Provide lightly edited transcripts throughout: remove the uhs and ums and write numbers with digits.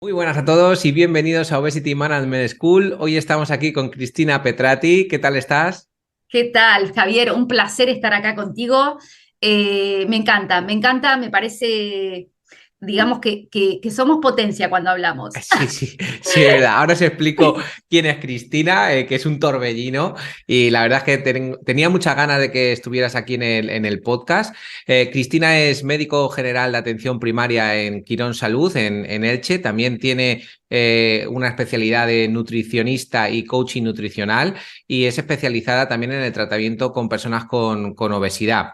Muy buenas a todos y bienvenidos a Obesity Management School. Hoy estamos aquí con Cristina Petrati. ¿Qué tal estás? ¿Qué tal, Javier? Un placer estar acá contigo. Me encanta, me parece, digamos que somos potencia cuando hablamos. Sí, sí, sí, es verdad. Ahora os explico quién es Cristina, que es un torbellino y la verdad es que tenía muchas ganas de que estuvieras aquí en el podcast. Cristina es médico general de atención primaria en Quirón Salud, en Elche. También tiene una especialidad de nutricionista y coaching nutricional y es especializada también en el tratamiento con personas con obesidad.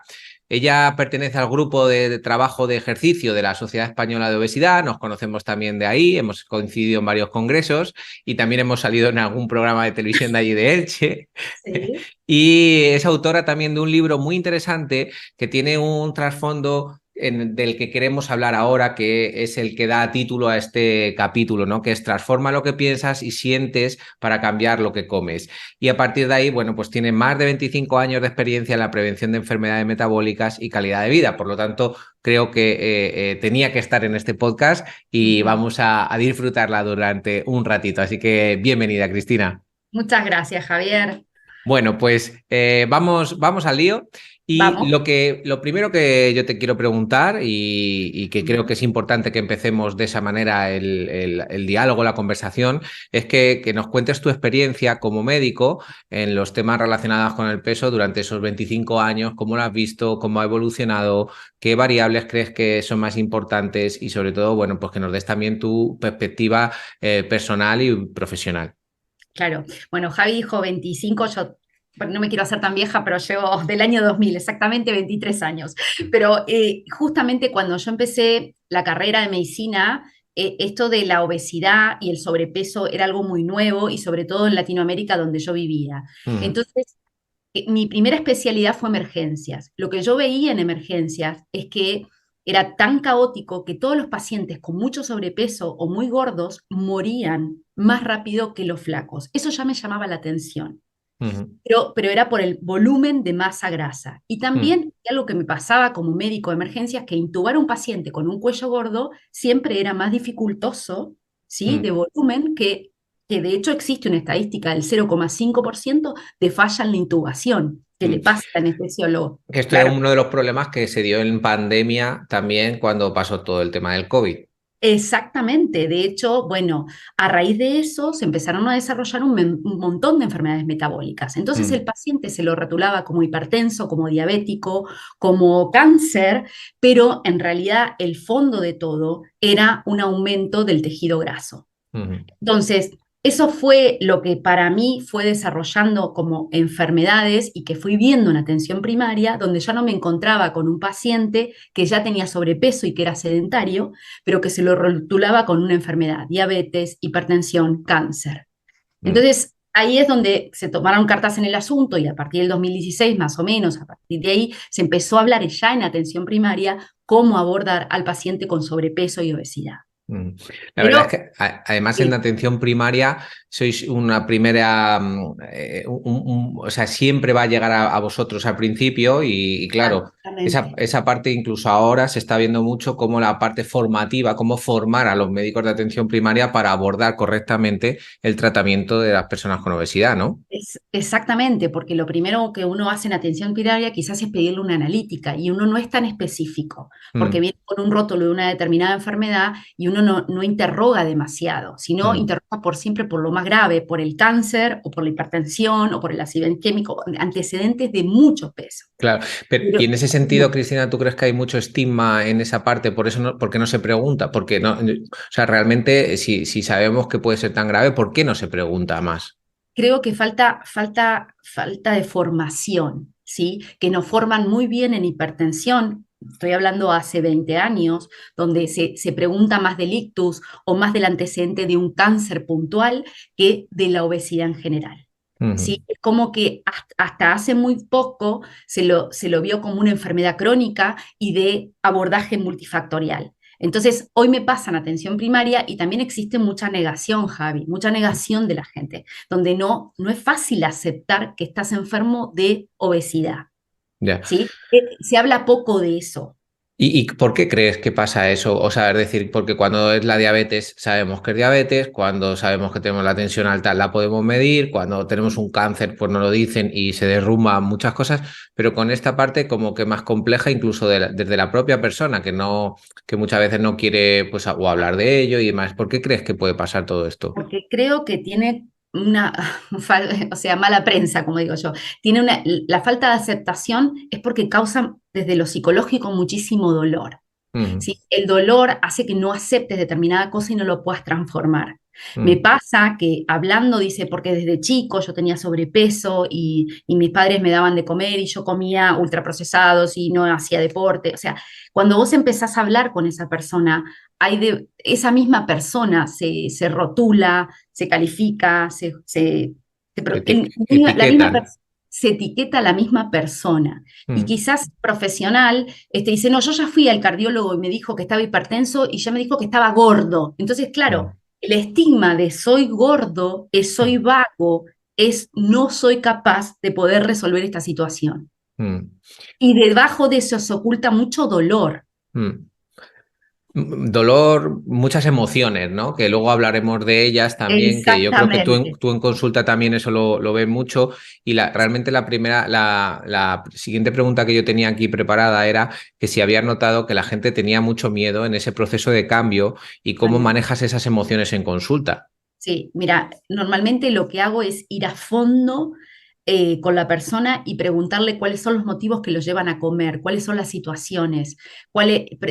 Ella pertenece al grupo de trabajo de ejercicio de la Sociedad Española de Obesidad, nos conocemos también de ahí, hemos coincidido en varios congresos y también hemos salido en algún programa de televisión de allí de Elche. Sí. Y es autora también de un libro muy interesante que tiene un trasfondo del que queremos hablar ahora, que es el que da título a este capítulo, ¿no? Que es Transforma lo que piensas y sientes para cambiar lo que comes. Y a partir de ahí, bueno, pues tiene más de 25 años de experiencia en la prevención de enfermedades metabólicas y calidad de vida. Por lo tanto, creo que tenía que estar en este podcast y Ujú. vamos a disfrutarla durante un ratito. Así que bienvenida, Cristina. Muchas gracias, Javier. Bueno, pues vamos al lío. Y Vamos. lo primero que yo te quiero preguntar, y que creo que Ujú. es importante que empecemos de esa manera el diálogo, la conversación, es que nos cuentes tu experiencia como médico en los temas relacionados con el peso durante esos 25 años, cómo lo has visto, cómo ha evolucionado, qué variables crees que son más importantes y sobre todo, bueno, pues que nos des también tu perspectiva personal y profesional. Claro. Bueno, Javi dijo 25, yo bueno, no me quiero hacer tan vieja, pero llevo del año 2000, exactamente 23 años. Pero justamente cuando yo empecé la carrera de medicina, esto de la obesidad y el sobrepeso era algo muy nuevo y sobre todo en Latinoamérica donde yo vivía. Ujú, Entonces, mi primera especialidad fue emergencias. Lo que yo veía en emergencias es que era tan caótico que todos los pacientes con mucho sobrepeso o muy gordos morían más rápido que los flacos. Eso ya me llamaba la atención, ujú, pero era por el volumen de masa grasa. Y ujú, también algo que me pasaba como médico de emergencias, que intubar a un paciente con un cuello gordo siempre era más dificultoso, ¿sí? De ujú. volumen, que de hecho existe una estadística del 0,5% de falla en la intubación, que le Mm. pasa al anestesiólogo. Que esto es Claro. uno de los problemas que se dio en pandemia también cuando pasó todo el tema del COVID. Exactamente. De hecho, bueno, a raíz de eso se empezaron a desarrollar un montón de enfermedades metabólicas. Entonces el Mm, paciente se lo rotulaba como hipertenso, como diabético, como cáncer, pero en realidad el fondo de todo era un aumento del tejido graso. ujú, Entonces, eso fue lo que para mí fue desarrollando como enfermedades y que fui viendo en atención primaria, donde ya no me encontraba con un paciente que ya tenía sobrepeso y que era sedentario, pero que se lo rotulaba con una enfermedad, diabetes, hipertensión, cáncer. mm. Entonces, ahí es donde se tomaron cartas en el asunto y a partir del 2016, más o menos, a partir de ahí, se empezó a hablar ya en atención primaria cómo abordar al paciente con sobrepeso y obesidad. Mm. La verdad es Pero, que además en sí, la atención primaria sois una primera, o sea, siempre va a llegar a vosotros al principio y claro, esa, exactamente. esa parte incluso ahora se está viendo mucho como la parte formativa, cómo formar a los médicos de atención primaria para abordar correctamente el tratamiento de las personas con obesidad, ¿no? Exactamente, porque lo primero que uno hace en atención primaria quizás es pedirle una analítica y uno no es tan específico, porque Mm, viene con un rótulo de una determinada enfermedad y uno no interroga demasiado, sino mm. interroga por siempre por lo más grave, por el cáncer o por la hipertensión o por el ácido isquémico, antecedentes de mucho peso. Claro, pero y Pero, en ese sentido, Cristina, ¿tú crees que hay mucho estigma en esa parte? Por eso no, porque no se pregunta, porque no, o sea, realmente si sabemos que puede ser tan grave, ¿por qué no se pregunta más? creo que falta de formación, ¿sí? Que nos forman muy bien en hipertensión. Estoy hablando hace 20 años, donde se pregunta más del ictus o más del antecedente de un cáncer puntual que de la obesidad en general. Ujú, ¿Sí? Es como que hasta hace muy poco se lo vio como una enfermedad crónica y de abordaje multifactorial. Entonces, hoy me pasan atención primaria y también existe mucha negación, Javi, mucha negación de la gente donde no es fácil aceptar que estás enfermo de obesidad, ya. ¿sí? Se habla poco de eso. ¿Y por qué crees que pasa eso? O sea, es decir, porque cuando es la diabetes sabemos que es diabetes, cuando sabemos que tenemos la tensión alta la podemos medir, cuando tenemos un cáncer pues nos lo dicen y se derrumban muchas cosas, pero con esta parte como que más compleja incluso desde la propia persona que no, que muchas veces no quiere pues o hablar de ello y demás. ¿Por qué crees que puede pasar todo esto? Porque creo que tiene una, o sea, mala prensa, como digo yo. Tiene la falta de aceptación es porque causa desde lo psicológico muchísimo dolor. Mm, ¿Sí? El dolor hace que no aceptes determinada cosa y no lo puedas transformar. Me mm, pasa que hablando, dice, porque desde chico yo tenía sobrepeso y mis padres me daban de comer y yo comía ultraprocesados y no hacía deporte. O sea, cuando vos empezás a hablar con esa persona, esa misma persona se rotula, se califica, la misma etiquetan. se etiqueta a la misma persona. Y Mm, quizás profesional, dice, no, yo ya fui al cardiólogo y me dijo que estaba hipertenso y ya me dijo que estaba gordo. Entonces, claro, mm, el estigma de soy gordo, es soy mm, vago, es no soy capaz de poder resolver esta situación. mm, Y debajo de eso se oculta mucho dolor. mm. Dolor, muchas emociones, ¿no? Que luego hablaremos de ellas también, que yo creo que Exactamente. tú en consulta también eso lo ves mucho. Y realmente la siguiente pregunta que yo tenía aquí preparada era que si habías notado que la gente tenía mucho miedo en ese proceso de cambio y cómo manejas esas emociones en consulta. Sí, mira, normalmente lo que hago es ir a fondo con la persona y preguntarle cuáles son los motivos que los llevan a comer, cuáles son las situaciones,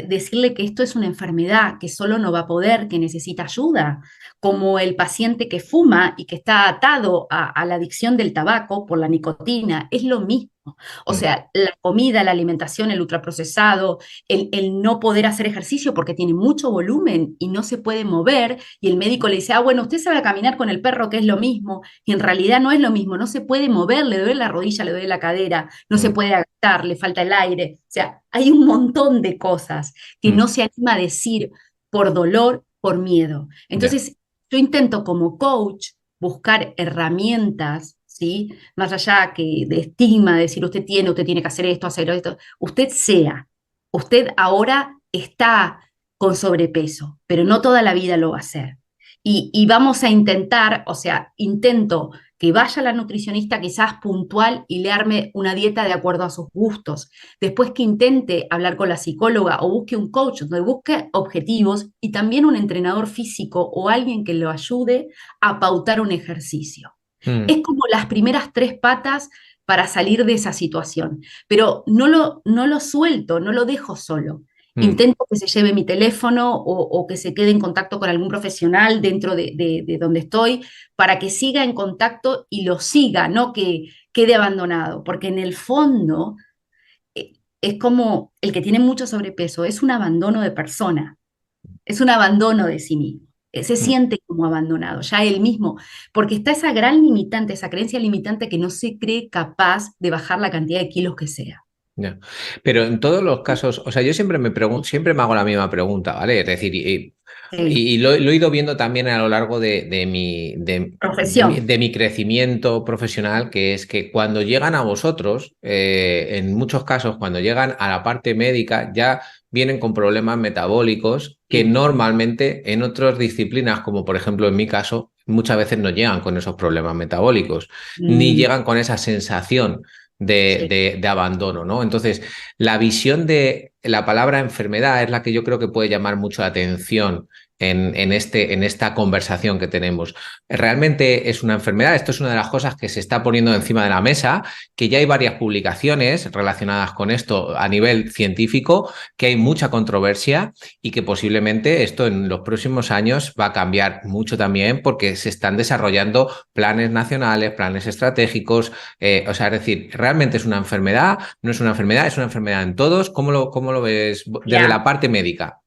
decirle que esto es una enfermedad, que solo no va a poder, que necesita ayuda, como el paciente que fuma y que está atado a la adicción del tabaco por la nicotina, es lo mismo. O Mm, sea, la comida, la alimentación, el ultraprocesado, el no poder hacer ejercicio porque tiene mucho volumen y no se puede mover, y el médico le dice, ah, bueno, usted sabe caminar con el perro, que es lo mismo, y en realidad no es lo mismo, no se puede mover, le duele la rodilla, le duele la cadera, no se mm, puede agachar, le falta el aire. O sea, hay un montón de cosas que mm, no se anima a decir por dolor, por miedo. ya. Entonces, yo intento como coach buscar herramientas, ¿sí? Más allá que de estigma, de decir usted tiene que hacer esto, usted ahora está con sobrepeso, pero no toda la vida lo va a hacer. Y vamos a intentar, o sea, intento que vaya la nutricionista quizás puntual y le arme una dieta de acuerdo a sus gustos. Después que intente hablar con la psicóloga o busque un coach donde busque objetivos y también un entrenador físico o alguien que lo ayude a pautar un ejercicio. Mm, Es como las primeras tres patas para salir de esa situación, pero no lo suelto, no lo dejo solo. mm. Intento que se lleve mi teléfono o que se quede en contacto con algún profesional dentro de donde estoy para que siga en contacto y lo siga, no que quede abandonado, porque en el fondo es como el que tiene mucho sobrepeso, es un abandono de persona, es un abandono de sí mismo. Se Mm. siente como abandonado, ya él mismo, porque está esa gran limitante, esa creencia limitante que no se cree capaz de bajar la cantidad de kilos que sea. Ya. Pero en todos los casos, o sea, yo siempre me pregunto, siempre me hago la misma pregunta, ¿vale? Es decir, Sí, lo he ido viendo también a lo largo profesión. de mi crecimiento profesional, que es que cuando llegan a vosotros, en muchos casos, cuando llegan a la parte médica, ya vienen con problemas metabólicos que Sí. normalmente en otras disciplinas, como por ejemplo en mi caso, muchas veces no llegan con esos problemas metabólicos, ni Mm, llegan con esa sensación sí. de abandono, ¿no? Entonces, la visión de la palabra enfermedad es la que yo creo que puede llamar mucho la atención en esta conversación que tenemos. Realmente es una enfermedad, esto es una de las cosas que se está poniendo encima de la mesa, que ya hay varias publicaciones relacionadas con esto a nivel científico, que hay mucha controversia y que posiblemente esto en los próximos años va a cambiar mucho también porque se están desarrollando planes nacionales, planes estratégicos, o sea, es decir, ¿realmente es una enfermedad? ¿No es una enfermedad? ¿Es una enfermedad en todos? Cómo lo ves desde la Mira, parte médica?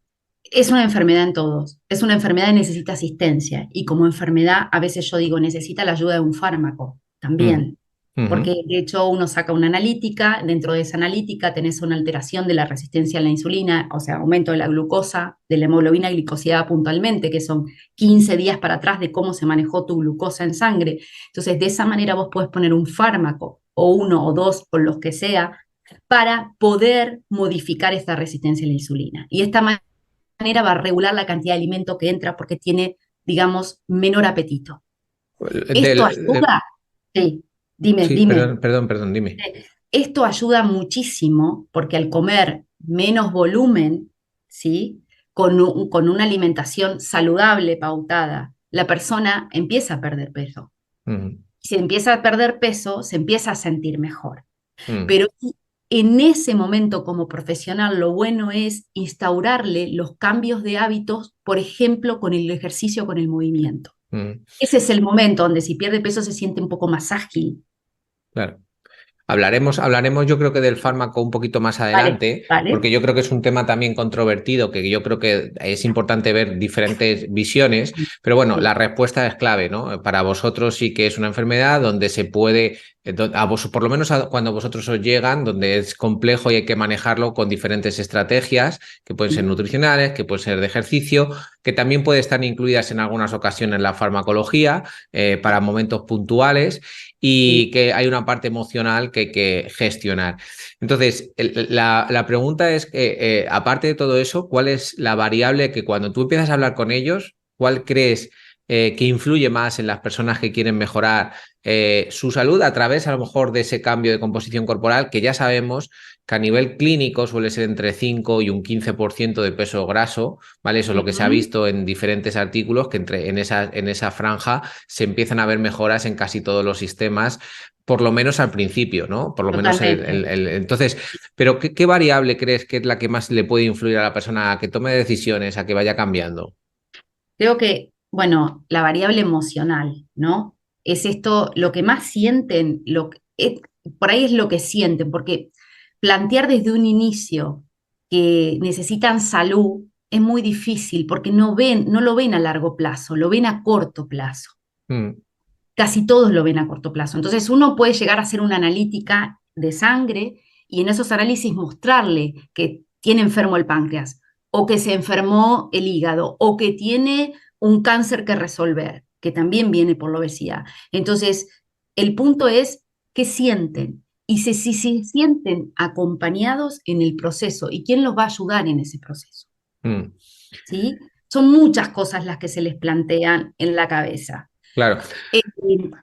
es una enfermedad en todos. Es una enfermedad y necesita asistencia. Y como enfermedad, a veces yo digo, necesita la ayuda de un fármaco Mm, también. ujú, Porque de hecho uno saca una analítica, dentro de esa analítica tenés una alteración de la resistencia a la insulina, o sea, aumento de la glucosa, de la hemoglobina glicosilada puntualmente, que son 15 días para atrás de cómo se manejó tu glucosa en sangre. Entonces, de esa manera vos podés poner un fármaco, o uno o dos, o los que sea, para poder modificar esta resistencia a la insulina. Y de esta manera va a regular la cantidad de alimento que entra porque tiene, digamos, menor apetito. ¿Esto ayuda? Sí, dime, Sí, dime. perdón, dime. Esto ayuda muchísimo porque al comer menos volumen, ¿sí? Con una alimentación saludable, pautada, la persona empieza a perder peso. Mm, Si empieza a perder peso, se empieza a sentir mejor. mm, Pero en ese momento como profesional, lo bueno es instaurarle los cambios de hábitos, por ejemplo, con el ejercicio, con el movimiento. mm, Ese es el momento donde si pierde peso se siente un poco más ágil. claro. Hablaremos yo creo que del fármaco un poquito más Vale, adelante, vale. porque yo creo que es un tema también controvertido, que yo creo que es importante ver diferentes visiones, pero bueno, Sí. la respuesta es clave, ¿no? Para vosotros sí que es una enfermedad donde se puede, por lo menos cuando vosotros os llegan, donde es complejo y hay que manejarlo con diferentes estrategias, que pueden ser nutricionales, que pueden ser de ejercicio, que también puede estar incluidas en algunas ocasiones la farmacología para momentos puntuales y Sí. que hay una parte emocional que hay que gestionar. Entonces, la pregunta es que, aparte de todo eso, ¿cuál es la variable que cuando tú empiezas a hablar con ellos, cuál crees que influye más en las personas que quieren mejorar su salud a través, a lo mejor, de ese cambio de composición corporal que ya sabemos que a nivel clínico suele ser entre 5 y un 15% de peso graso, ¿vale? Eso es lo que se ha Ujú. visto en diferentes artículos, que en esa franja se empiezan a ver mejoras en casi todos los sistemas, por lo menos al principio, ¿no? Por lo menos Totalmente. entonces, pero ¿qué variable crees que es la que más le puede influir a la persona a que tome decisiones, a que vaya cambiando? Creo que, bueno, la variable emocional, ¿no? Es esto, lo que más sienten, por ahí es lo que sienten, porque plantear desde un inicio que necesitan salud es muy difícil, porque no lo ven a largo plazo, lo ven a corto plazo. Mm, Casi todos lo ven a corto plazo. Entonces uno puede llegar a hacer una analítica de sangre y en esos análisis mostrarle que tiene enfermo el páncreas o que se enfermó el hígado o que tiene un cáncer que resolver, que también viene por la obesidad. Entonces, el punto es qué sienten y si se sienten acompañados en el proceso y quién los va a ayudar en ese proceso, mm, ¿sí? Son muchas cosas las que se les plantean en la cabeza. claro. Eh,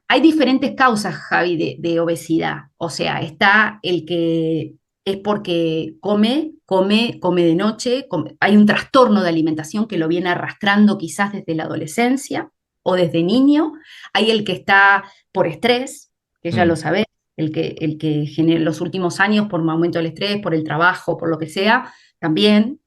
Hay diferentes causas, Javi, de obesidad. O sea, está el que es porque come de noche, hay un trastorno de alimentación que lo viene arrastrando quizás desde la adolescencia o desde niño. Hay el que está por estrés, que ya lo Mm, sabés, el que genera los últimos años por un aumento del estrés, por el trabajo, por lo que sea, también.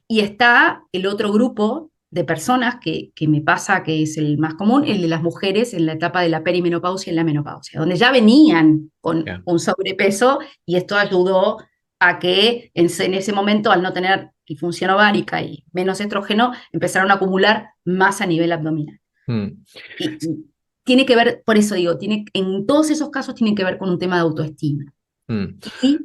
Y está el otro grupo de personas que me pasa que es el más común, el de las mujeres en la etapa de la perimenopausia y en la menopausia, donde ya venían con ya. un sobrepeso y esto ayudó a que en ese momento, al no tener disfunción ovárica y menos estrógeno, empezaron a acumular más a nivel abdominal. Mm, Y tiene que ver, por eso digo, en todos esos casos tienen que ver con un tema de autoestima. mm, Y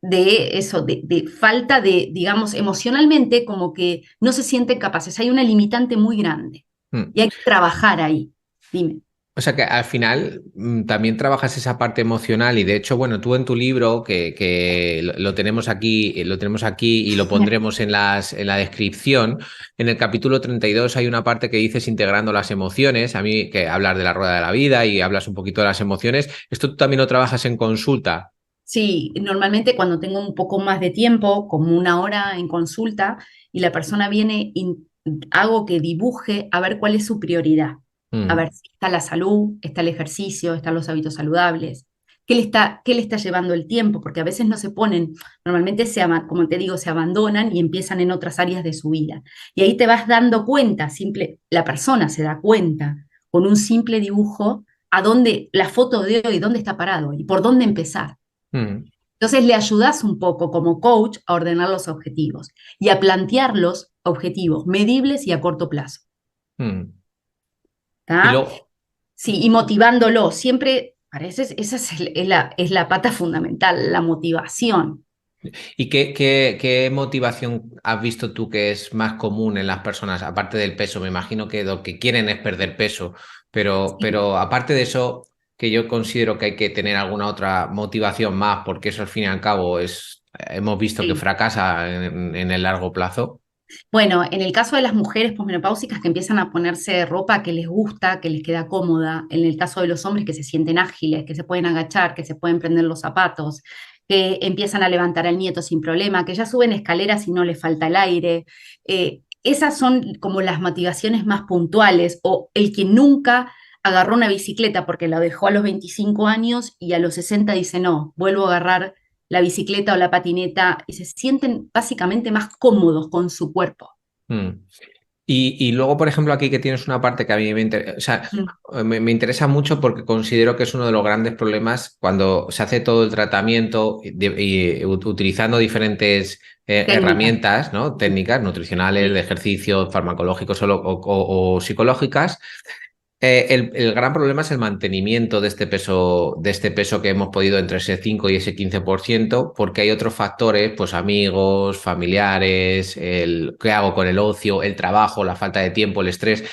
de eso, de falta de, digamos, emocionalmente, como que no se sienten capaces. Hay una limitante muy grande mm. y hay que trabajar ahí. Dime. O sea que al final también trabajas esa parte emocional y de hecho, bueno, tú en tu libro, que lo tenemos aquí y lo pondremos en la descripción, en el capítulo 32 hay una parte que dices integrando las emociones, a mí que hablas de la rueda de la vida y hablas un poquito de las emociones, ¿esto tú también lo trabajas en consulta? Sí, normalmente cuando tengo un poco más de tiempo, como una hora en consulta, y la persona viene y hago que dibuje a ver cuál es su prioridad. A Mm, ver si está la salud, está el ejercicio, están los hábitos saludables. Qué le está llevando el tiempo? Porque a veces no se ponen, normalmente como te digo, se abandonan y empiezan en otras áreas de su vida. Y ahí te vas dando cuenta, la persona se da cuenta con un simple dibujo a dónde, la foto de hoy, dónde está parado y por dónde empezar. mm, Entonces le ayudas un poco como coach a ordenar los objetivos y a plantear los objetivos medibles y a corto plazo. mm. Y ¿Tá? luego, Sí, y motivándolo. Siempre, parece, esa es la pata fundamental, la motivación. ¿y qué motivación has visto tú que es más común en las personas, aparte del peso? Me imagino que lo que quieren es perder peso, Sí. pero aparte de eso, que yo considero que hay que tener alguna otra motivación más, porque eso al fin y al cabo hemos visto que Sí. fracasa en el largo plazo. Bueno, en el caso de las mujeres posmenopáusicas que empiezan a ponerse ropa que les gusta, que les queda cómoda, en el caso de los hombres que se sienten ágiles, que se pueden agachar, que se pueden prender los zapatos, que empiezan a levantar al nieto sin problema, que ya suben escaleras y no les falta el aire. Esas son como las motivaciones más puntuales, o el que nunca agarró una bicicleta porque la dejó a los 25 años y a los 60 dice, no, vuelvo a agarrar la bicicleta o la patineta y se sienten básicamente más cómodos con su cuerpo. Mm. Y luego, por ejemplo, aquí que tienes una parte que a mí o sea, Mm. me interesa mucho porque considero que es uno de los grandes problemas cuando se hace todo el tratamiento utilizando diferentes Técnicas. herramientas, ¿no? Técnicas nutricionales, de Sí. ejercicio, farmacológicos o psicológicas. El gran problema es el mantenimiento de este peso que hemos podido entre ese 5 y ese 15%, porque hay otros factores, pues amigos, familiares, el qué hago con el ocio, el trabajo, la falta de tiempo, el estrés.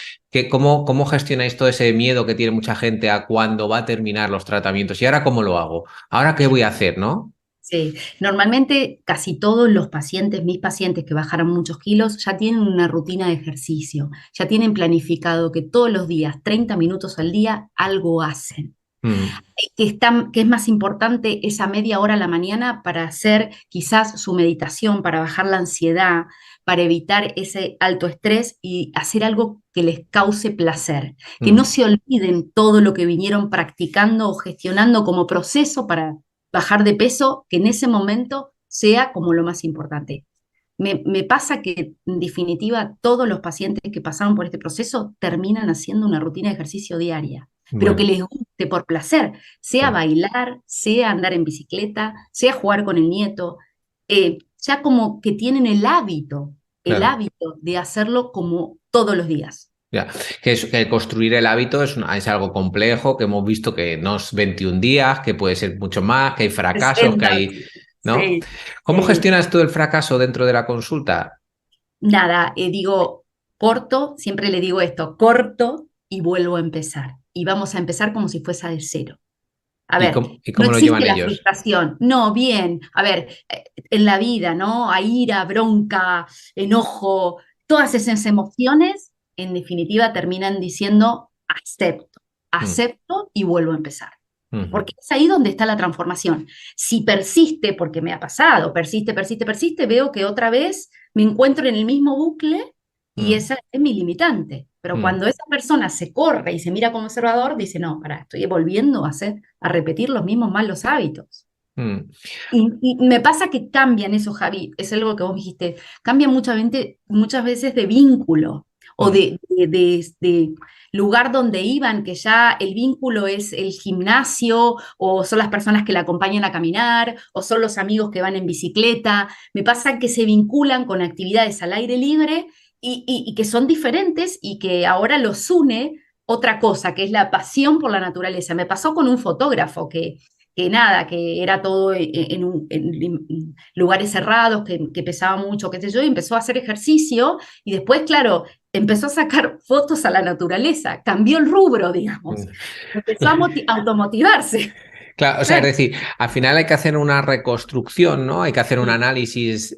¿Cómo gestionáis todo ese miedo que tiene mucha gente a cuándo va a terminar los tratamientos? ¿Y ahora cómo lo hago? ¿Ahora qué voy a hacer, no? Sí, normalmente casi todos los pacientes, mis pacientes que bajaron muchos kilos, ya tienen una rutina de ejercicio, ya tienen planificado que todos los días, 30 minutos al día, algo hacen. Mm, Que es más importante esa media hora a la mañana para hacer quizás su meditación, para bajar la ansiedad, para evitar ese alto estrés y hacer algo que les cause placer. Que no mm, se olviden todo lo que vinieron practicando o gestionando como proceso para bajar de peso, que en ese momento sea como lo más importante. Me pasa que, en definitiva, todos los pacientes que pasaron por este proceso terminan haciendo una rutina de ejercicio diaria, pero que bueno, les guste por placer, sea claro, bailar, sea andar en bicicleta, sea jugar con el nieto, ya como que tienen el claro. hábito de hacerlo como todos los días. Ya, que construir el hábito es algo complejo, que hemos visto que no es 21 días, que puede ser mucho más, que hay fracasos, que 60, hay, ¿no? sí. ¿Cómo gestionas tú el fracaso dentro de la consulta? Nada, digo, corto, siempre le digo esto, corto y vuelvo a empezar. Y vamos a empezar como si fuese de cero. A ¿Y ver, cómo, y no cómo lo llevan existe la ellos? frustración. No, bien. A ver, en la vida, ¿no? Hay ira, bronca, enojo, todas esas emociones, en definitiva, terminan diciendo acepto, Mm, acepto y vuelvo a empezar. ujú, Porque es ahí donde está la transformación. Si persiste, porque me ha pasado, persiste, persiste, persiste, veo que otra vez me encuentro en el mismo bucle y mm, esa es mi limitante. Pero mm, cuando esa persona se corre y se mira como observador, dice, no, pará, estoy volviendo a repetir los mismos malos hábitos. mm, Y me pasa que cambian eso, Javi, es algo que vos dijiste, cambian muchas veces de vínculo o mm, de lugar donde iban, que ya el vínculo es el gimnasio o son las personas que la acompañan a caminar o son los amigos que van en bicicleta. Me pasa que se vinculan con actividades al aire libre y que son diferentes y que ahora los une otra cosa, que es la pasión por la naturaleza. Me pasó con un fotógrafo que nada, que era todo en lugares cerrados, que pesaba mucho, qué sé yo, y empezó a hacer ejercicio y después, claro, empezó a sacar fotos a la naturaleza, cambió el rubro, digamos, mm. empezó a automotivarse. Claro, o sea, es Claro, decir, al final hay que hacer una reconstrucción, ¿no? Hay que hacer un análisis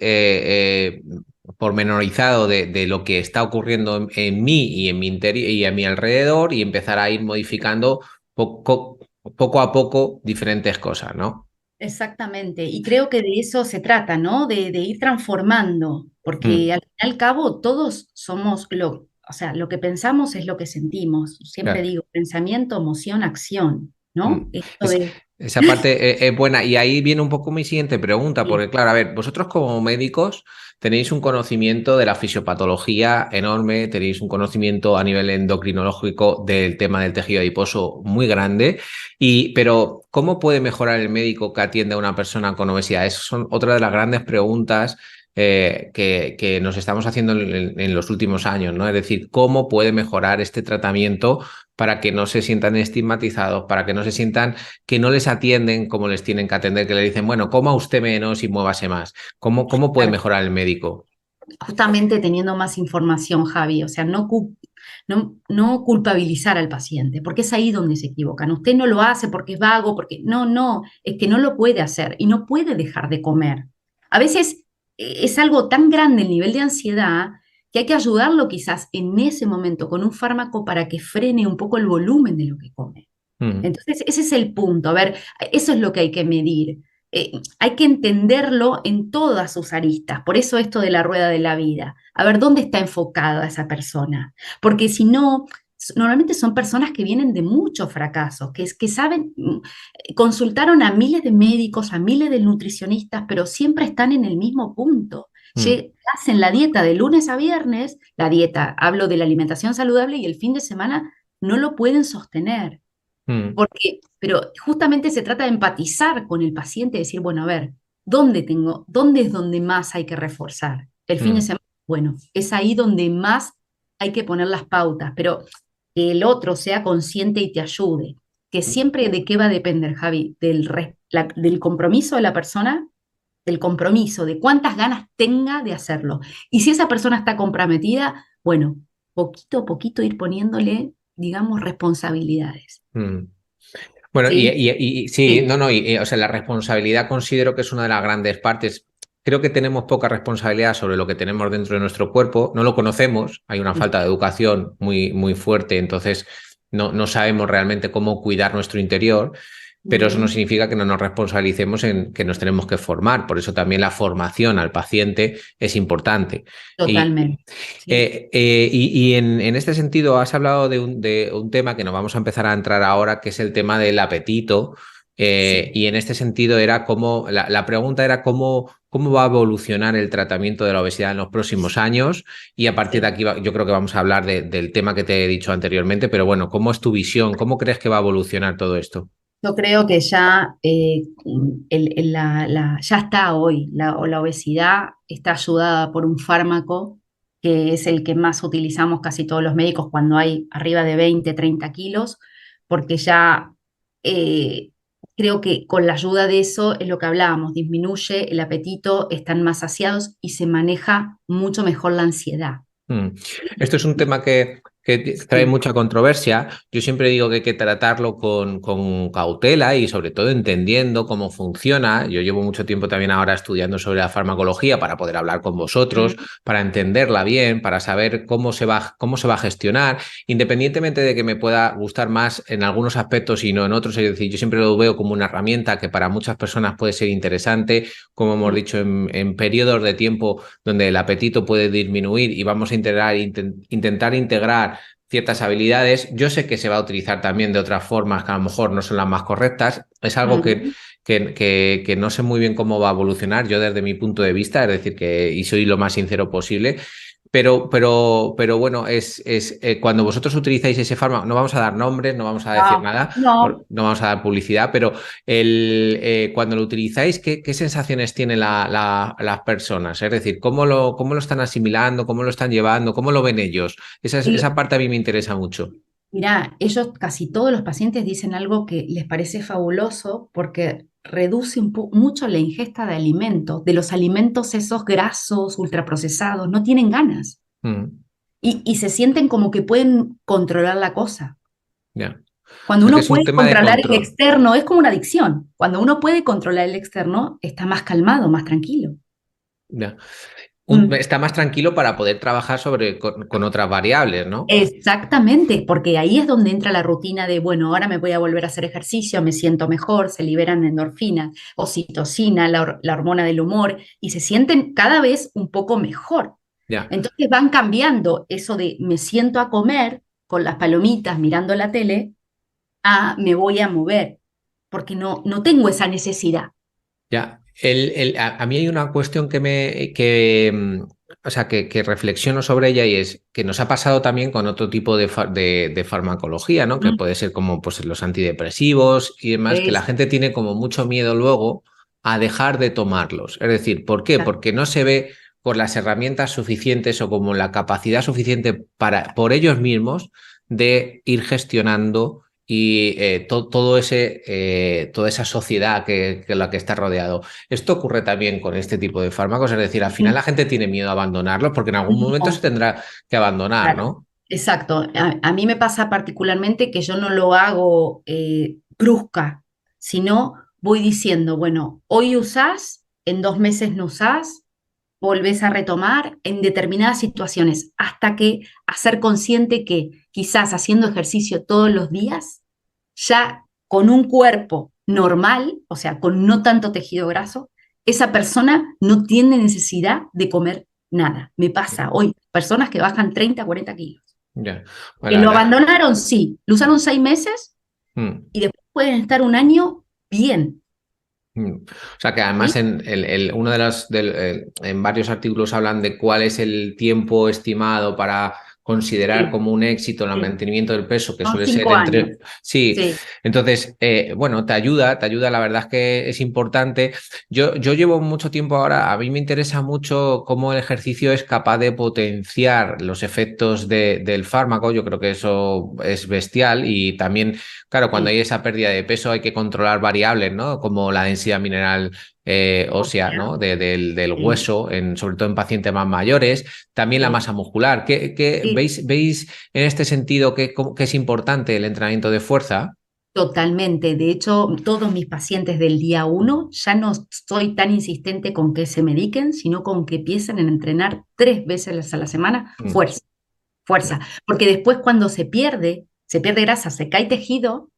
pormenorizado de lo que está ocurriendo en mí y en mi interior y a mi alrededor y empezar a ir modificando poco a poco diferentes cosas, ¿no? exactamente, y creo que de eso se trata, ¿no? De ir transformando, porque Mm, al fin y al cabo todos somos o sea, lo que pensamos es lo que sentimos. Siempre claro. digo, pensamiento, emoción, acción, ¿no? Mm. Esto de... Esa parte es buena y ahí viene un poco mi siguiente pregunta, Sí, porque claro, a ver, vosotros como médicos tenéis un conocimiento de la fisiopatología enorme, tenéis un conocimiento a nivel endocrinológico del tema del tejido adiposo muy grande, pero ¿cómo puede mejorar el médico que atiende a una persona con obesidad? Esas son otra de las grandes preguntas que nos estamos haciendo en los últimos años, ¿no? Es decir, ¿cómo puede mejorar este tratamiento para que no se sientan estigmatizados, para que no se sientan que no les atienden como les tienen que atender, que le dicen, bueno, coma usted menos y muévase más? ¿Cómo puede claro. mejorar el médico? Justamente teniendo más información, Javi, o sea, no culpabilizar al paciente, porque es ahí donde se equivocan. Usted no lo hace porque es vago, porque no, es que no lo puede hacer y no puede dejar de comer. A veces es algo tan grande el nivel de ansiedad que hay que ayudarlo quizás en ese momento con un fármaco para que frene un poco el volumen de lo que come. Mm, Entonces, ese es el punto. A ver, eso es lo que hay que medir. Hay que entenderlo en todas sus aristas. Por eso esto de la rueda de la vida. A ver, ¿dónde está enfocada esa persona? Porque si no, normalmente son personas que vienen de muchos fracasos, que saben, consultaron a miles de médicos, a miles de nutricionistas, pero siempre están en el mismo punto. mm, Hacen la dieta de lunes a viernes, la dieta, hablo de la alimentación saludable, y el fin de semana no lo pueden sostener. mm, Pero justamente se trata de empatizar con el paciente, decir, bueno, a ver, dónde es donde más hay que reforzar? El fin de mm, semana, bueno, es ahí donde más hay que poner las pautas, pero que el otro sea consciente y te ayude. Que siempre de qué va a depender, Javi, del compromiso de la persona, del compromiso, de cuántas ganas tenga de hacerlo. Y si esa persona está comprometida, bueno, poquito a poquito ir poniéndole, digamos, responsabilidades. mm. Bueno, ¿Sí? y sí, Sí, no, no, o sea, la responsabilidad considero que es una de las grandes partes. Creo que tenemos poca responsabilidad sobre lo que tenemos dentro de nuestro cuerpo, no lo conocemos, hay una falta de educación muy, muy fuerte, entonces no sabemos realmente cómo cuidar nuestro interior, pero eso no ujú, significa que no nos responsabilicemos en que nos tenemos que formar, por eso también la formación al paciente es importante. Y, totalmente. Sí, y en este sentido, has hablado de un tema que nos vamos a empezar a entrar ahora, que es el tema del apetito. sí, Y en este sentido era cómo, la pregunta era cómo va a evolucionar el tratamiento de la obesidad en los próximos años. Y a partir de sí. aquí yo creo que vamos a hablar del tema que te he dicho anteriormente, pero bueno, ¿cómo es tu visión? ¿Cómo crees que va a evolucionar todo esto? Yo creo que ya, ya está hoy, o la obesidad está ayudada por un fármaco que es el que más utilizamos casi todos los médicos cuando hay arriba de 20, 30 kilos, porque ya eh, creo que con la ayuda de eso es lo que hablábamos, disminuye el apetito, están más saciados y se maneja mucho mejor la ansiedad. Mm. Esto es un tema que trae Sí. mucha controversia. Yo siempre digo que hay que tratarlo con cautela y sobre todo entendiendo cómo funciona. Yo llevo mucho tiempo también ahora estudiando sobre la farmacología para poder hablar con vosotros, Mm, para entenderla bien, para saber cómo se va a gestionar, independientemente de que me pueda gustar más en algunos aspectos y no en otros. Es decir, yo siempre lo veo como una herramienta que para muchas personas puede ser interesante, como hemos mm, dicho, en periodos de tiempo donde el apetito puede disminuir y vamos a intentar integrar ciertas habilidades. Yo sé que se va a utilizar también de otras formas que a lo mejor no son las más correctas. Es algo mm. que no sé muy bien cómo va a evolucionar yo desde mi punto de vista, es decir, y soy lo más sincero posible. Pero bueno, cuando vosotros utilizáis ese fármaco, no vamos a dar nombres, no vamos a decir No, nada, no. no vamos a dar publicidad, pero cuando lo utilizáis, ¿qué sensaciones tienen las personas? Es decir, ¿cómo lo están asimilando? ¿Cómo lo están llevando? ¿Cómo lo ven ellos? Esa parte a mí me interesa mucho. Mirá, ellos, casi todos los pacientes dicen algo que les parece fabuloso porque reduce mucho la ingesta de alimentos, de los alimentos esos grasos, ultraprocesados, no tienen ganas Mm, y se sienten como que pueden controlar la cosa. ya. O Cuando sea, que uno es un puede tema de controlar el control. externo, es como una adicción. Cuando uno puede controlar el externo, está más calmado, más tranquilo. Ya. Mm. Está más tranquilo para poder trabajar con otras variables, ¿no? Exactamente, porque ahí es donde entra la rutina de, bueno, ahora me voy a volver a hacer ejercicio, me siento mejor, se liberan endorfinas, oxitocina, la hormona del humor, y se sienten cada vez un poco mejor. Ya. Entonces van cambiando eso de me siento a comer con las palomitas mirando la tele a me voy a mover, porque no tengo esa necesidad. Ya, a mí hay una cuestión que o sea, que reflexiono sobre ella y es que nos ha pasado también con otro tipo de farmacología, ¿no? Que Mm. puede ser como pues, los antidepresivos y demás, que la Es, gente tiene como mucho miedo luego a dejar de tomarlos. Es decir, ¿por qué? Porque no se ve con las herramientas suficientes o como la capacidad suficiente por ellos mismos de ir gestionando y toda esa sociedad que la que está rodeado. Esto ocurre también con este tipo de fármacos, es decir, al final la gente tiene miedo a abandonarlos porque en algún momento se No, tendrá que abandonar, claro. ¿no? Exacto. A mí me pasa particularmente que yo no lo hago brusca, sino voy diciendo, bueno, hoy usás, en 2 meses no usás, volvés a retomar en determinadas situaciones, hasta que hacer consciente que quizás haciendo ejercicio todos los días, ya con un cuerpo normal, o sea, con no tanto tejido graso, esa persona no tiene necesidad de comer nada. Me pasa hoy, personas que bajan 30, 40 kilos. Ya. Bueno, Que la lo verdad. abandonaron, sí, lo usaron 6 meses Mm. y después pueden estar un año bien, O sea que además ¿sí? uno de en varios artículos hablan de cuál es el tiempo estimado para considerar Sí, como un éxito el sí. mantenimiento del peso, que Son suele ser 5 años, entre... Sí, sí. entonces, bueno, te ayuda, la verdad es que es importante. Yo llevo mucho tiempo ahora, a mí me interesa mucho cómo el ejercicio es capaz de potenciar los efectos del fármaco, yo creo que eso es bestial y también claro, cuando Sí, hay esa pérdida de peso hay que controlar variables, ¿no? Como la densidad mineral o ósea, sea, ¿no? Del sí, hueso, sobre todo en pacientes más mayores, también la sí, masa muscular. sí, Veis en este sentido que es importante el entrenamiento de fuerza? totalmente. De hecho, todos mis pacientes del día uno ya no soy tan insistente con que se mediquen, sino con que empiecen a entrenar 3 veces a la semana, Mm, fuerza, fuerza. Porque después cuando se pierde grasa, se cae tejido,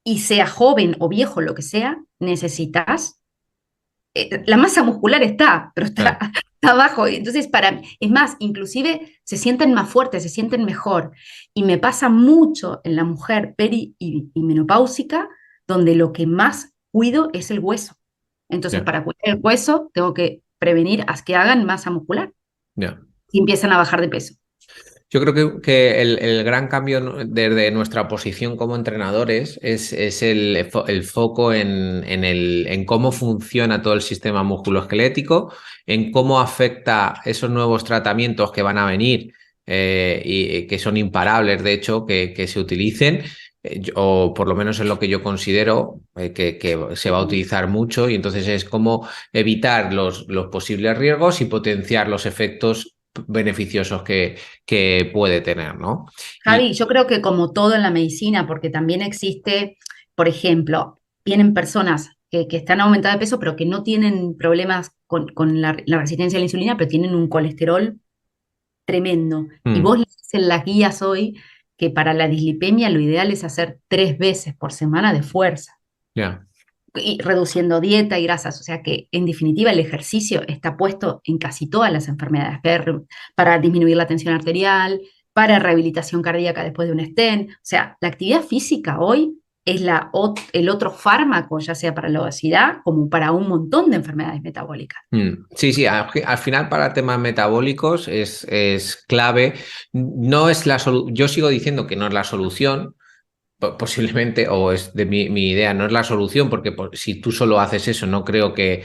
y sea joven o viejo, lo que sea, necesitas la masa muscular está, pero está, claro, está abajo. Entonces, es más, inclusive se sienten más fuertes, se sienten mejor. Y me pasa mucho en la mujer peri y menopáusica, donde lo que más cuido es el hueso. Entonces, ya, para cuidar el hueso, tengo que prevenir a que hagan masa muscular ya. y empiezan a bajar de peso. Yo creo que el gran cambio desde nuestra posición como entrenadores es el foco en cómo funciona todo el sistema musculoesquelético, en cómo afecta esos nuevos tratamientos que van a venir y que son imparables, de hecho, que se utilicen, o por lo menos es lo que yo considero que se va a utilizar mucho, y entonces es cómo evitar los posibles riesgos y potenciar los efectos beneficiosos que puede tener, ¿no? Javi, Y yo creo que como todo en la medicina, porque también existe, por ejemplo, vienen personas que están aumentadas de peso, pero que no tienen problemas con la resistencia a la insulina, pero tienen un colesterol tremendo. Y mm, vos lees en las guías hoy que para la dislipemia lo ideal es hacer 3 veces por semana de fuerza, ya, y reduciendo dieta y grasas. O sea que, en definitiva, el ejercicio está puesto en casi todas las enfermedades, para disminuir la tensión arterial, para rehabilitación cardíaca después de un stent. O sea, la actividad física hoy es el otro fármaco, ya sea para la obesidad como para un montón de enfermedades metabólicas. Sí, sí, al final para temas metabólicos es clave. No es yo sigo diciendo que no es la solución, posiblemente, o es de mi idea, no es la solución, porque si tú solo haces eso, no creo que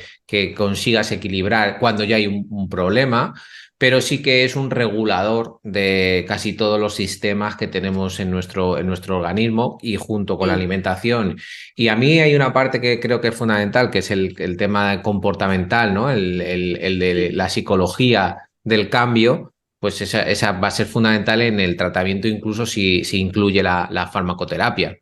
consigas equilibrar cuando ya hay un problema, pero sí que es un regulador de casi todos los sistemas que tenemos en nuestro organismo y junto con la Sí, alimentación. Y a mí hay una parte que creo que es fundamental, que es el tema comportamental, ¿no? El de sí. la psicología del cambio, pues esa va a ser fundamental en el tratamiento, incluso si incluye la farmacoterapia.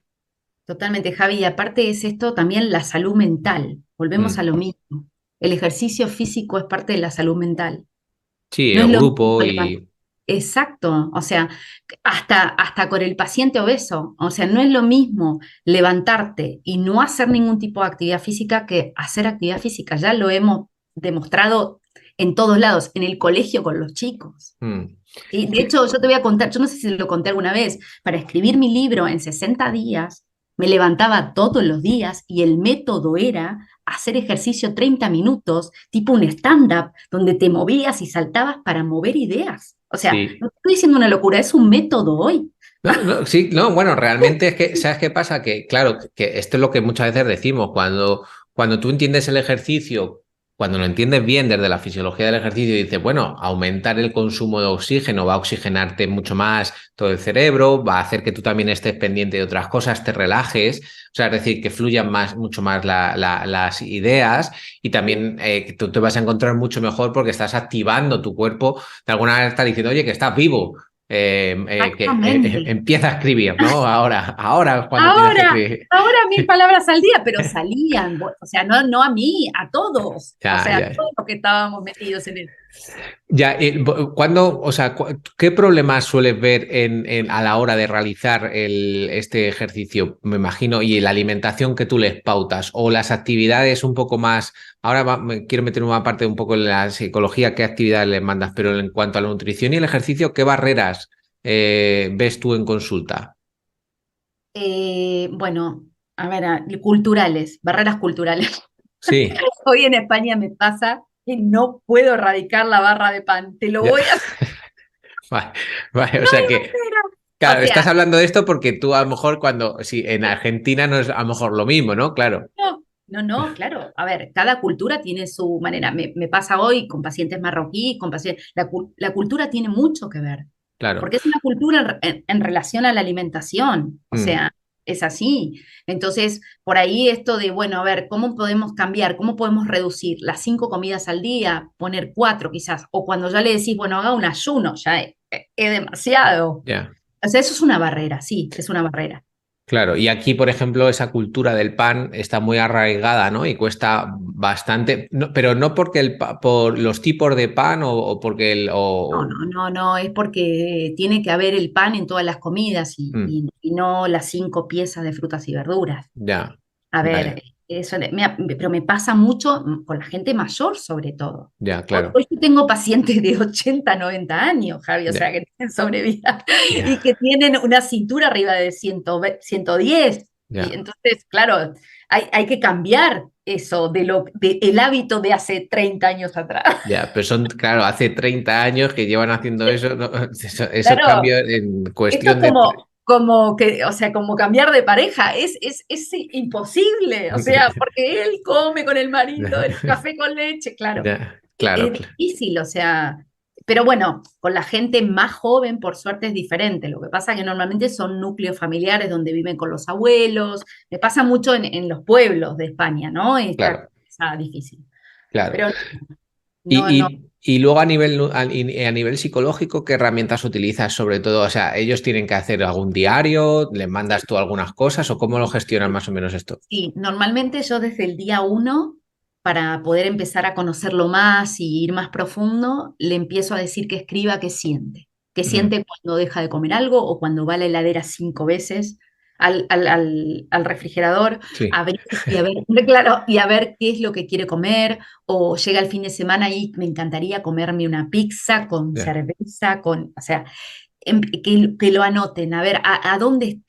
Totalmente, Javi. Y aparte es esto también la salud mental. Volvemos a Mm. lo mismo. El ejercicio físico es parte de la salud mental. Sí, No el es lo mismo grupo y... Exacto, o sea, hasta con el paciente obeso, o sea, no es lo mismo levantarte y no hacer ningún tipo de actividad física que hacer actividad física. Ya lo hemos demostrado en todos lados, en el colegio con los chicos. Mm. ¿Sí? De Sí, hecho, yo te voy a contar, yo no sé si lo conté alguna vez, para escribir mi libro en 60 días, me levantaba todos los días y el método era hacer ejercicio 30 minutos, tipo un stand-up, donde te movías y saltabas para mover ideas. O sea, sí. no estoy diciendo una locura, es un método hoy. No, no, sí, no, bueno, realmente es que, ¿sabes qué pasa? Que, claro, que esto es lo que muchas veces decimos, cuando tú entiendes el ejercicio cuando lo entiendes bien desde la fisiología del ejercicio, dices, bueno, aumentar el consumo de oxígeno va a oxigenarte mucho más todo el cerebro, va a hacer que tú también estés pendiente de otras cosas, te relajes, o sea, es decir, que fluyan mucho más las ideas y también que tú te vas a encontrar mucho mejor porque estás activando tu cuerpo, de alguna manera está diciendo, oye, que estás vivo. Exactamente. Empieza a escribir, ¿no? Ahora es cuando tienes que Ahora, escribir. ahora 1000 palabras al día, pero salían, o sea, no a mí, a todos, o Ya, sea, a ya. todos los que estábamos metidos en eso. Ya, o sea, ¿qué problemas sueles ver a la hora de realizar este ejercicio? Me imagino, y la alimentación que tú les pautas, o las actividades un poco más. Ahora me quiero meter una parte un poco en la psicología, qué actividades les mandas, pero en cuanto a la nutrición y el ejercicio, ¿qué barreras ves tú en consulta? Bueno, a ver, culturales, barreras culturales. Sí, Hoy en España me pasa que no puedo erradicar la barra de pan, te lo ya. voy a... Vale, vale, o No sea hay que. manera. O Claro, sea, estás hablando de esto porque tú a lo mejor sí, en Argentina no es a lo mejor lo mismo, ¿no? Claro, no, claro. A ver, cada cultura tiene su manera. Me pasa hoy con pacientes marroquíes, con pacientes. La cultura tiene mucho que ver, claro. porque es una cultura en relación a la alimentación. O Mm, sea, es así. Entonces, por ahí esto de, bueno, a ver, ¿cómo podemos cambiar? ¿Cómo podemos reducir las 5 comidas al día? Poner 4 quizás. O cuando ya le decís, bueno, haga un ayuno, ya es demasiado. ya. O sea, eso es una barrera, sí, es una barrera. Claro, y aquí, por ejemplo, esa cultura del pan está muy arraigada, ¿no? Y cuesta bastante, pero no porque por los tipos de pan o porque No, es porque tiene que haber el pan en todas las comidas Mm, y no las 5 piezas de frutas y verduras. ya, A ya, ver, ya, pero me pasa mucho con la gente mayor sobre todo. ya, Hoy, claro, hoy yo tengo pacientes de 80, 90 años, Javi, o sea, ya, que tienen sobrevida ya, y que tienen una cintura arriba de 110. Y ya, entonces, claro, hay que cambiar eso el hábito de hace 30 años atrás. ya, pero son, claro, hace 30 años que llevan haciendo eso, ¿no? Esos Claro, cambios en esto es cuestión de. como que, o sea, como cambiar de pareja, es imposible, o sea, porque él come con el marido el café con leche, claro, Ya, claro, es claro. difícil, o sea, pero bueno, con la gente más joven, por suerte es diferente, lo que pasa que normalmente son núcleos familiares donde viven con los abuelos, me pasa mucho en los pueblos de España, ¿no? Está, Claro, está difícil, claro. pero no, Y, no, y luego a nivel psicológico, ¿qué herramientas utilizas sobre todo? O sea, ¿ellos tienen que hacer algún diario? ¿Les mandas tú algunas cosas o cómo lo gestionan más o menos esto? sí, normalmente yo desde el día uno, para poder empezar a conocerlo más y ir más profundo, le empiezo a decir que escriba qué Mm, siente cuando deja de comer algo o cuando va a la heladera 5 veces al refrigerador, sí, a ver, y a ver, claro, y a ver qué es lo que quiere comer, o llega el fin de semana y me encantaría comerme una pizza con ya, cerveza, o sea, que lo anoten, a ver, a dónde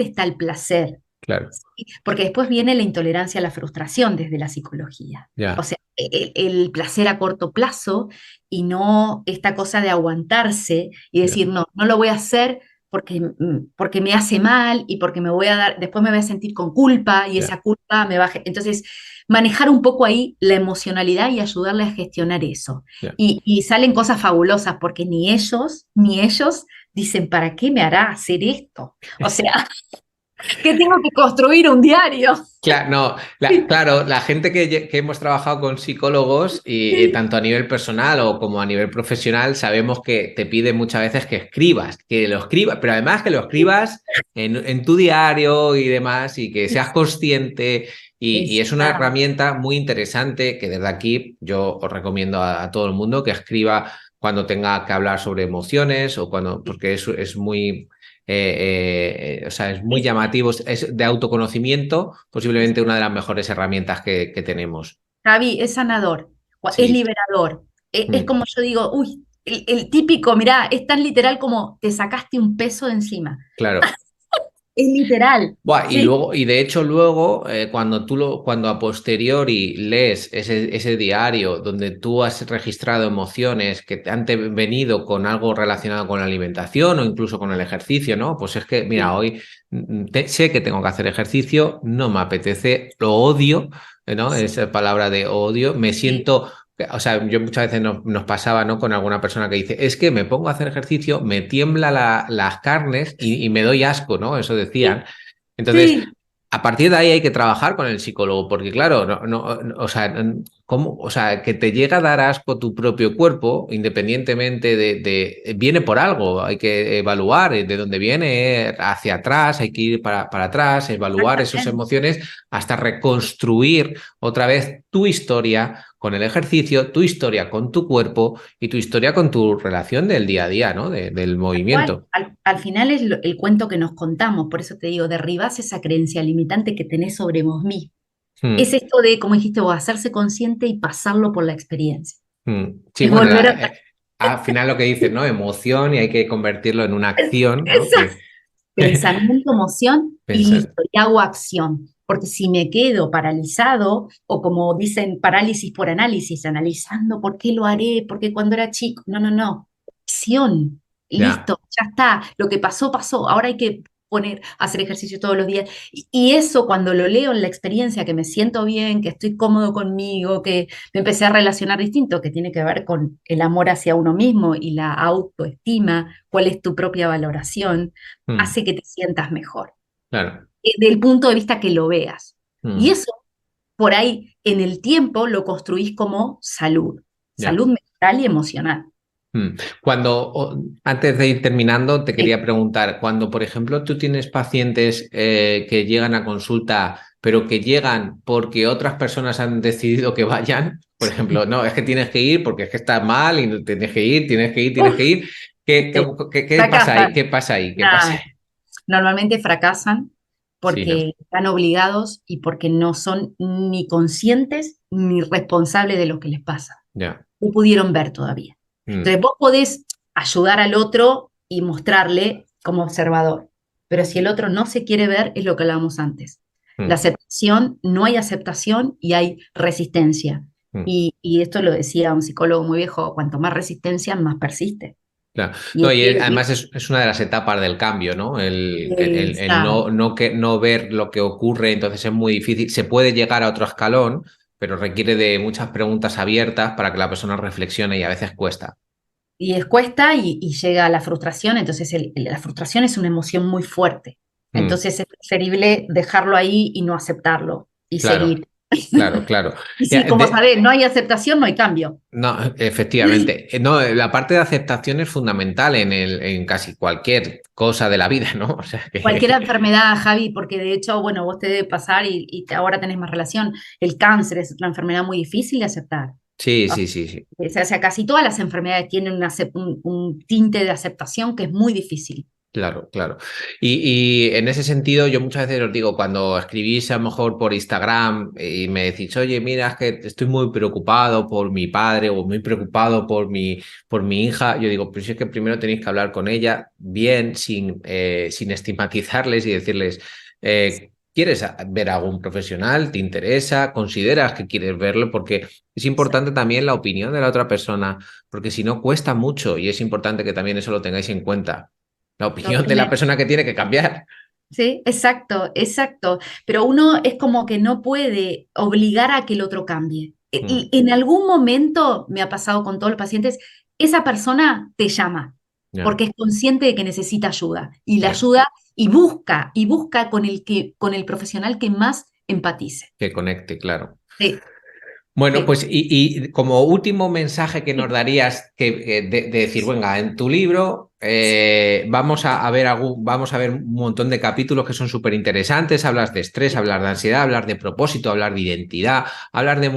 está el placer. claro, ¿Sí? Porque después viene la intolerancia a la frustración desde la psicología. O ya, sea, el placer a corto plazo y no esta cosa de aguantarse y ya, decir, no, no lo voy a hacer porque me hace mal y porque me voy a dar, después me voy a sentir con culpa y ya, esa culpa me va a... Entonces, manejar un poco ahí la emocionalidad y ayudarle a gestionar eso. ya. Y salen cosas fabulosas porque ni ellos dicen, ¿para qué me hará hacer esto? O sea, que tengo que construir un diario. Claro, no, Sí, claro, la gente que hemos trabajado con psicólogos, y sí, tanto a nivel personal o como a nivel profesional, sabemos que te pide muchas veces que lo escribas, pero además que lo escribas en tu diario y demás, y que seas consciente, y es una exacto. herramienta muy interesante que desde aquí yo os recomiendo a todo el mundo que escriba cuando tenga que hablar sobre emociones o porque es muy o sea, es muy Es, llamativo, es de autoconocimiento, posiblemente una de las mejores herramientas que tenemos. Javi, es sanador, es Sí, liberador. Es mm, como yo digo, uy, el típico, mirá, es tan literal como te sacaste un peso de encima. claro, Es literal. Buah, y Sí, luego, y de hecho, luego, cuando a posteriori lees ese diario donde tú has registrado emociones que te han venido con algo relacionado con la alimentación o incluso con el ejercicio, ¿no? Pues es que, mira, sí, hoy sé que tengo que hacer ejercicio, no me apetece, lo odio, ¿no? Esa palabra de odio, me sí, siento. O sea, yo muchas veces nos pasaba, ¿no? Con alguna persona que dice, es que me pongo a hacer ejercicio, me tiembla las carnes y me doy asco, ¿no? Eso decían. sí, Entonces, sí. a partir de ahí hay que trabajar con el psicólogo, porque claro, o sea, ¿cómo? O sea, que te llega a dar asco tu propio cuerpo, independientemente viene por algo, hay que evaluar de dónde viene, hacia atrás, hay que ir para atrás, evaluar esas Exactamente. emociones hasta reconstruir otra vez tu historia con el ejercicio, tu historia con tu cuerpo y tu historia con tu relación del día a día, ¿no? Del Tal cual. movimiento. Al final es el cuento que nos contamos, por eso te digo, derribás esa creencia limitante que tenés sobre vos mismo. Es Hmm. esto de, como dijiste vos, hacerse consciente y pasarlo por la experiencia. Sí, Es bueno, volver a... al final lo que dices, ¿no? Emoción y hay que convertirlo en una acción, ¿no? Esa Que pensamiento, emoción y pensar. listo, y hago acción. Porque si me quedo paralizado, o como dicen, parálisis por análisis, analizando por qué lo haré, porque cuando era chico, no, no, no. Acción, Ya, listo, ya está. Lo que pasó, pasó. Ahora hay que poner, hacer ejercicio todos los días. Y eso cuando lo leo en la experiencia, que me siento bien, que estoy cómodo conmigo, que me empecé a relacionar distinto, que tiene que ver con el amor hacia uno mismo y la autoestima, cuál es tu propia valoración mm, hace que te sientas mejor, claro. del punto de vista que lo veas. Y mm, eso, por ahí, en el tiempo, lo construís como salud, ya. salud mental y emocional. Antes de ir terminando, te Sí. quería preguntar, cuando, por ejemplo, tú tienes pacientes que llegan a consulta, pero que llegan porque otras personas han decidido que vayan, por ejemplo, no, es que tienes que ir porque es que estás mal y no tienes que ir, tienes que ir, tienes que Uf, ir. ¿Qué, sí. qué, qué pasa ahí? Fracasan. ¿Qué pasa ahí? ¿Qué pasa Nada. ahí? Normalmente fracasan Sí, ¿no? porque están obligados y porque no son ni conscientes ni responsables de lo que les pasa. Ya. No pudieron ver todavía. Mm, Entonces vos podés ayudar al otro y mostrarle como observador, pero si el otro no se quiere ver, es lo que hablábamos antes. La mm, aceptación, no hay aceptación y hay resistencia. mm. Y esto lo decía un psicólogo muy viejo, cuanto más resistencia, más persiste. Claro. Y, No, y y- además es una de las etapas del cambio, ¿no? El Exacto. no ver lo que ocurre, entonces es muy difícil. Se puede llegar a otro escalón, pero requiere de muchas preguntas abiertas para que la persona reflexione y a veces cuesta. Y es cuesta y llega a la frustración, entonces la frustración es una emoción muy fuerte. Mm, Entonces es preferible dejarlo ahí y no aceptarlo y claro, seguir. claro, claro. Y Ya, sí, como sabés, no hay aceptación, no hay cambio. no, efectivamente. No, la parte de aceptación es fundamental en casi cualquier cosa de la vida, ¿no? O sea Cualquier que enfermedad, Javi, porque de hecho, bueno, vos te debe pasar ahora tenés más relación. El cáncer es una enfermedad muy difícil de aceptar. sí, sí, sí, sí. O sea, casi todas las enfermedades tienen un tinte de aceptación que es muy difícil. Claro, claro. Y en ese sentido, yo muchas veces os digo, cuando escribís a lo mejor por Instagram y me decís, oye, mira, es que estoy muy preocupado por mi padre o muy preocupado por mi hija, yo digo, pues es que primero tenéis que hablar con ella bien, sin estigmatizarles y decirles, ¿quieres ver a algún profesional? ¿Te interesa? ¿Consideras que quieres verlo? Porque es importante también la opinión de la otra persona, porque si no cuesta mucho y es importante que también eso lo tengáis en cuenta. La opinión de la Totalmente. persona que tiene que cambiar. Sí, exacto, exacto. Pero uno es como que no puede obligar a que el otro cambie. Mm, Y en algún momento, me ha pasado con todos los pacientes, esa persona te llama ya, porque es consciente de que necesita ayuda y la sí, ayuda y busca con el profesional que más empatice. que conecte, claro. Sí, Bueno, sí, pues y como último mensaje que nos sí, darías de decir, venga, en tu libro vamos a ver un montón de capítulos que son súper interesantes, hablas de estrés, sí. hablar de ansiedad, hablar de propósito, hablar de identidad, hablar de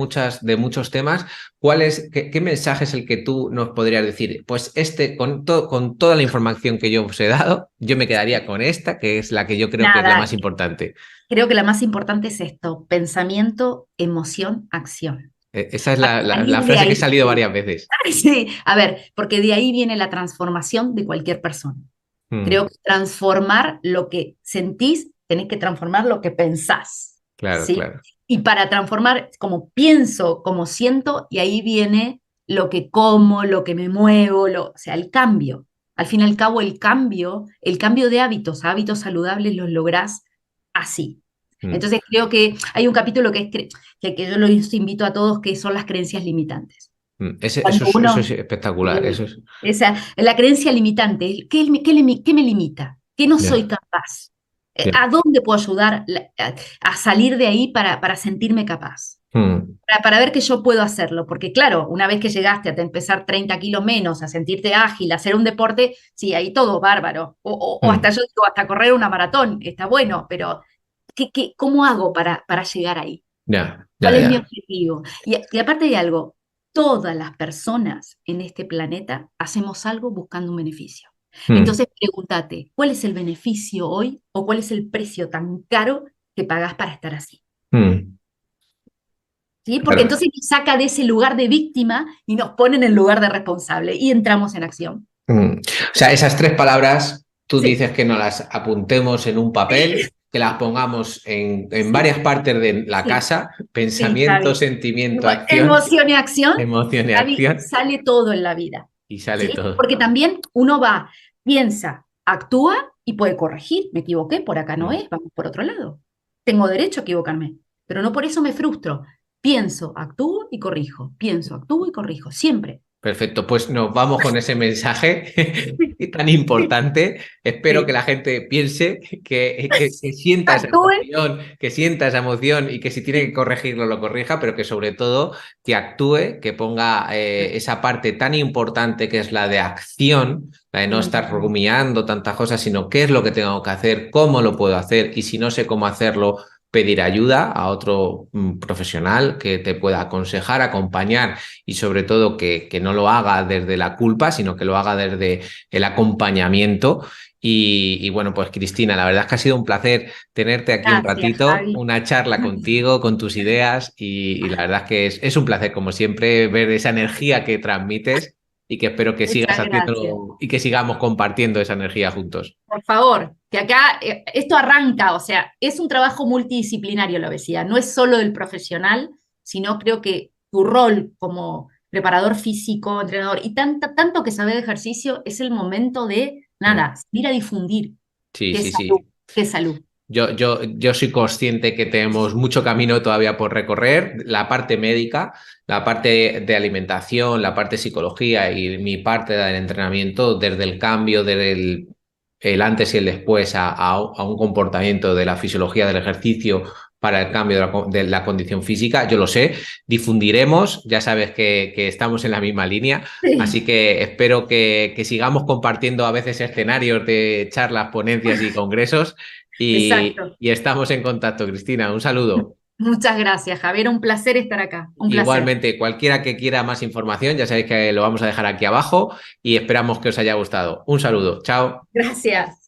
muchos temas. ¿Qué mensaje es el que tú nos podrías decir? Pues con toda la información que yo os he dado, yo me quedaría con esta, que es la que yo creo que es la Nada, más importante. creo que la más importante es esto, pensamiento, emoción, acción. Esa es A la partir de frase que he ahí, salido varias veces. sí, a ver, porque de ahí viene la transformación de cualquier persona. Creo que transformar lo que sentís, tenés que transformar lo que pensás. Claro, ¿Sí? claro. Y para transformar como pienso, como siento, y ahí viene lo que como, lo que me muevo, o sea, el cambio. Al fin y al cabo, el cambio de hábitos a hábitos saludables los lográs así. Mm. Entonces creo que hay un capítulo que yo los invito a todos, que son las creencias limitantes. Cuando Eso es uno, espectacular. Eso es. la creencia limitante, ¿qué me limita? ¿Qué no soy Ya, capaz? ya. ¿A dónde puedo ayudar a salir de ahí para sentirme capaz? Mm, Para ver que yo puedo hacerlo, porque claro, una vez que llegaste a empezar 30 kilos menos, a sentirte ágil, a hacer un deporte, sí, ahí todo bárbaro. O hasta mm. yo digo, hasta correr una maratón, está bueno, pero ¿cómo hago para llegar ahí? Ya, ¿Cuál ya, es mi ya. objetivo? Y aparte de algo, todas las personas en este planeta hacemos algo buscando un beneficio. Mm, Entonces pregúntate, ¿cuál es el beneficio hoy o cuál es el precio tan caro que pagás para estar así? mm. ¿Sí? Porque Claro. entonces nos saca de ese lugar de víctima y nos pone en el lugar de responsable y entramos en acción. O sea, esas tres palabras, tú Sí, dices que nos las apuntemos en un papel, que las pongamos en sí, varias partes de la sí, casa, sí, pensamiento, Javi. sentimiento, acción, Emoción y acción, emoción y Javi, acción, sale todo en la vida. y sale ¿Sí? todo. Porque también uno va, piensa, actúa y puede corregir. Me equivoqué, por acá no Mm. es, vamos por otro lado. Tengo derecho a equivocarme, pero no por eso me frustro. Pienso, actúo y corrijo. Pienso, actúo y corrijo. Siempre. Perfecto, pues nos vamos con ese mensaje tan importante. Espero que Sí. la gente piense, que sienta Actúen. que sienta esa emoción y que si tiene que corregirlo, lo corrija, pero que sobre todo que actúe, que ponga esa parte tan importante que es la de acción, la de no estar Sí. rumiando tantas cosas, sino qué es lo que tengo que hacer, cómo lo puedo hacer y si no sé cómo hacerlo, pedir ayuda a otro profesional que te pueda aconsejar, acompañar y sobre todo que no lo haga desde la culpa, sino que lo haga desde el acompañamiento. Y bueno, pues Cristina, la verdad es que ha sido un placer tenerte aquí un Gracias, ratito, Javi. una charla contigo, con tus ideas y la verdad es que es un placer, como siempre, ver esa energía que transmites y que espero que sigas Muchas gracias. haciendo y que sigamos compartiendo esa energía juntos. Por favor, que acá esto arranca, o sea, es un trabajo multidisciplinario la obesidad, no es solo del profesional, sino creo que tu rol como preparador físico, entrenador y tanto que saber de ejercicio es el momento de, Mm. nada, ir a difundir Sí, qué sí, salud, sí. qué salud. Yo soy consciente que tenemos mucho camino todavía por recorrer, la parte médica, la parte de alimentación, la parte de psicología y mi parte del entrenamiento, desde el cambio, desde el antes y el después a un comportamiento de la fisiología del ejercicio para el cambio de la condición física, yo lo sé, difundiremos, ya sabes que estamos en la misma línea, así Sí, que espero que sigamos compartiendo a veces escenarios de charlas, ponencias y congresos exacto. y estamos en contacto, Cristina. Un saludo. Muchas gracias, Javier, un placer estar acá, un placer. Igualmente, cualquiera que quiera más información, ya sabéis que lo vamos a dejar aquí abajo y esperamos que os haya gustado. Un saludo. Chao. Gracias.